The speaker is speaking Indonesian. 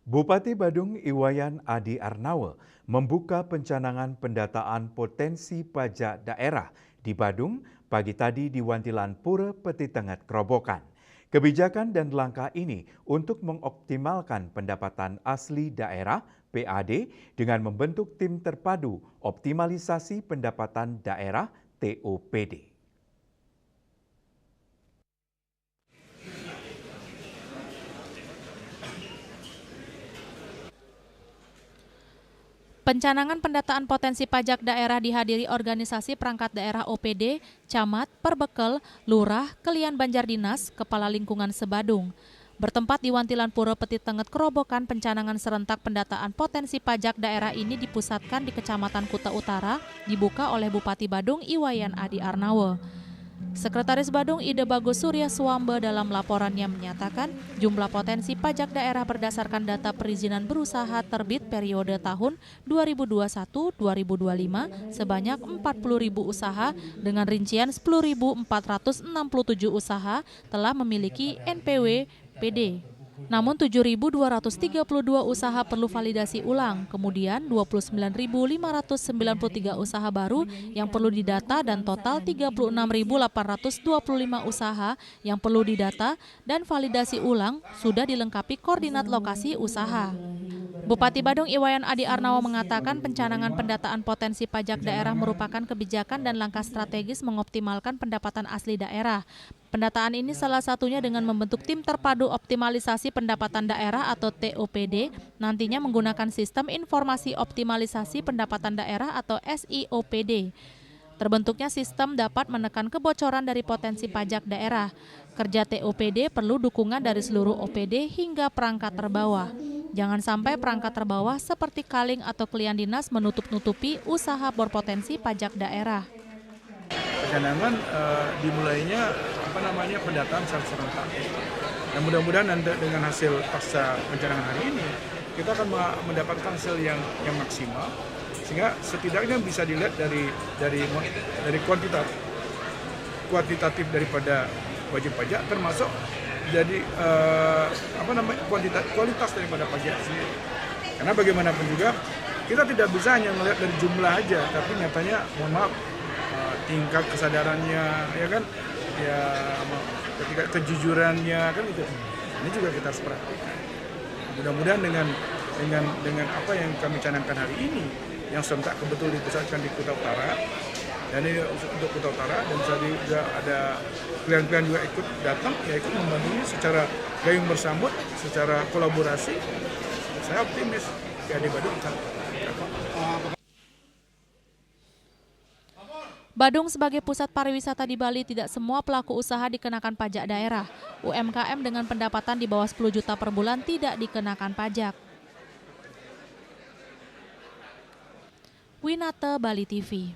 Bupati Badung Iwayan Adi Arnawe membuka pencanangan pendataan potensi pajak daerah di Badung pagi tadi di Wantilan Pura Peti Tengah Kerobokan. Kebijakan dan langkah ini untuk mengoptimalkan pendapatan asli daerah (PAD) dengan membentuk tim terpadu optimalisasi pendapatan daerah (TOPD). Pencanangan pendataan potensi pajak daerah dihadiri organisasi perangkat daerah OPD, camat, perbekel, lurah, kelian Banjardinas, kepala lingkungan sebadung. Bertempat di Wantilan Pura Peti Tengah Kerobokan, pencanangan serentak pendataan potensi pajak daerah ini dipusatkan di Kecamatan Kuta Utara, dibuka oleh Bupati Badung Iwayan Adi Arnawe. Sekretaris Badung Ide Bagus Surya Swambe dalam laporannya menyatakan jumlah potensi pajak daerah berdasarkan data perizinan berusaha terbit periode tahun 2021-2025 sebanyak 40.000 usaha dengan rincian 10.467 usaha telah memiliki NPW PD. Namun 7.232 usaha perlu validasi ulang, kemudian 29.593 usaha baru yang perlu didata dan total 36.825 usaha yang perlu didata dan validasi ulang sudah dilengkapi koordinat lokasi usaha. Bupati Badung Iwayan Adi Arnawe mengatakan pencanangan pendataan potensi pajak daerah merupakan kebijakan dan langkah strategis mengoptimalkan pendapatan asli daerah. Pendataan ini salah satunya dengan membentuk tim terpadu optimalisasi pendapatan daerah atau TOPD, nantinya menggunakan sistem informasi optimalisasi pendapatan daerah atau SIOPD. Terbentuknya sistem dapat menekan kebocoran dari potensi pajak daerah. Kerja TOPD perlu dukungan dari seluruh OPD hingga perangkat terbawah. Jangan sampai perangkat terbawah seperti Kaling atau Kelian Dinas menutup-nutupi usaha berpotensi pajak daerah. Pencanangan dimulainya pendataan secara serentak. Dan mudah-mudahan nanti dengan hasil pasca pencanangan hari ini kita akan mendapatkan hasil yang maksimal, sehingga setidaknya bisa dilihat dari kuantitatif daripada wajib pajak, termasuk jadi kualitas daripada pajak sendiri. Karena bagaimanapun juga kita tidak bisa hanya melihat dari jumlah aja, tapi nyatanya mohon maaf tingkat kesadarannya, ya kan, ya ketika kejujurannya kan itu. Ini juga kita harus perhatikan. Mudah-mudahan dengan apa yang kami canangkan hari ini, yang serentak kebetul dipusatkan di Kuta Utara, dan ini untuk Kuta Utara, dan tadi juga ada klien-klien juga ikut datang, ya ikut membantunya secara gayung bersambut, secara kolaborasi. Saya optimis ya di Badung. Badung sebagai pusat pariwisata di Bali, tidak semua pelaku usaha dikenakan pajak daerah. UMKM dengan pendapatan di bawah 10 juta per bulan tidak dikenakan pajak. Winata, Bali TV.